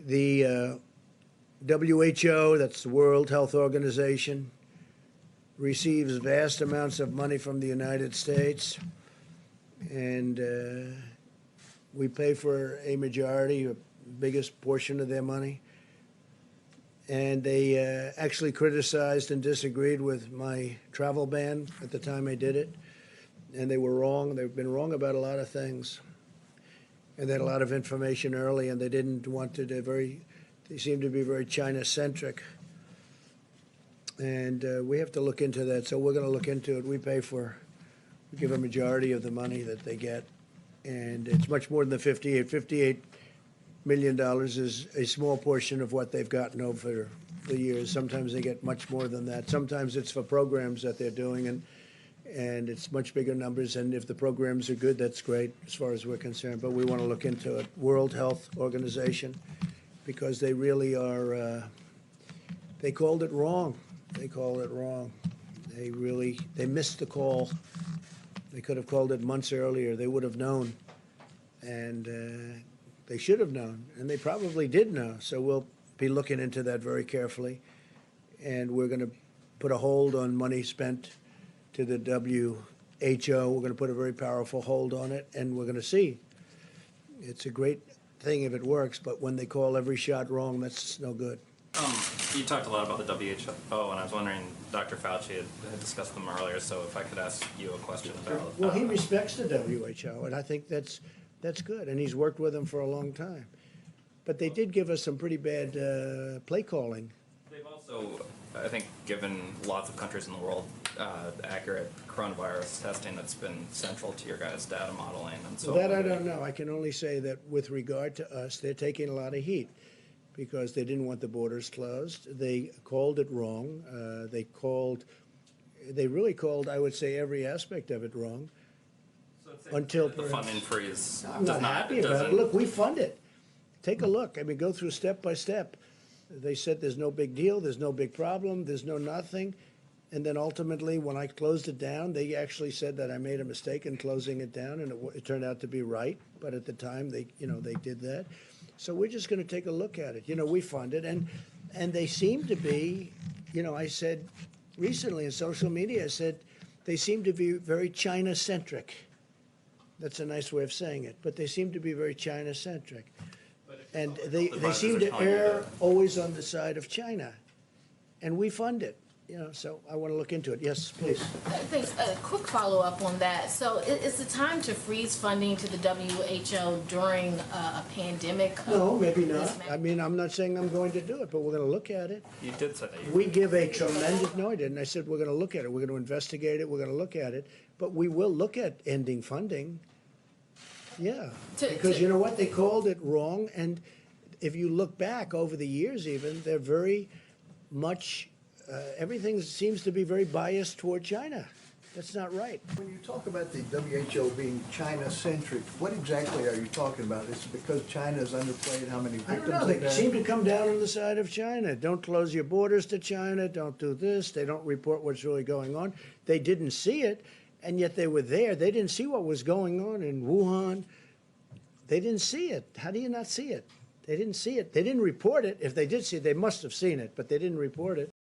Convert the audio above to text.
The WHO, that's the World Health Organization, receives vast amounts of money from the United States, and we pay for a majority, a biggest portion of their money. And they actually criticized and disagreed with my travel ban at the time I did it. And they were wrong. They've been wrong about a lot of things. And they had a lot of information early, and they didn't want to, they seemed to be very China-centric. And we have to look into that. So we're going to look into it. We give a majority of the money that they get. And it's much more than the $58 million is a small portion of what they've gotten over the years. Sometimes they get much more than that. Sometimes it's for programs that they're doing, and it's much bigger numbers. And if the programs are good, that's great as far as we're concerned. But we want to look into it. World Health Organization, because they really are, they called it wrong. They called it wrong. They missed the call. They could have called it months earlier. They would have known. And they should have known, and they probably did know. So we'll be looking into that very carefully, and we're going to put a hold on money spent to the WHO. We're going to put a very powerful hold on it, and we're going to see. It's a great thing if it works, but when they call every shot wrong, that's no good. You talked a lot about the WHO, and I was wondering, Dr. Fauci had discussed them earlier, so if I could ask you a question about... Well, he respects the WHO, and I think that's good, and he's worked with them for a long time. But they did give us some pretty bad play calling. They've also, I think, given lots of countries in the world accurate coronavirus testing that's been central to your guys' data modeling. And so well, that I don't know. I can only say that with regard to us, they're taking a lot of heat because they didn't want the borders closed. They called it wrong. They really called, I would say, every aspect of it wrong. Until the funding freeze. I'm not happy about it. Look, we fund it. Take a look. I mean, go through step by step. They said there's no big deal, there's no big problem, there's no nothing. And then ultimately, when I closed it down, they actually said that I made a mistake in closing it down, and it turned out to be right. But at the time, they did that. So we're just going to take a look at it. We fund it, and they seem to be, I said recently in social media, I said they seem to be very China-centric. That's a nice way of saying it, but they seem to be very China-centric. And they seem to err always on the side of China. And we fund it, so I want to look into it. Yes, please. Thanks. A quick follow-up on that. So is the time to freeze funding to the WHO during a pandemic? No, maybe not. I mean, I'm not saying I'm going to do it, but we're going to look at it. You did say that. We give a tremendous, no, I didn't. I said we're going to look at it. We're going to investigate it. We're going to look at it. But we will look at ending funding. Yeah, because you know what? They called it wrong, and if you look back over the years even, they're very much, everything seems to be very biased toward China. That's not right. When you talk about the WHO being China-centric, what exactly are you talking about? Is it because China's underplayed how many victims I don't know. They seem to come down on the side of China. Don't close your borders to China. Don't do this. They don't report what's really going on. They didn't see it. And yet they were there. They didn't see what was going on in Wuhan. They didn't see it. How do you not see it? They didn't see it. They didn't report it. If they did see it, they must have seen it, but they didn't report it.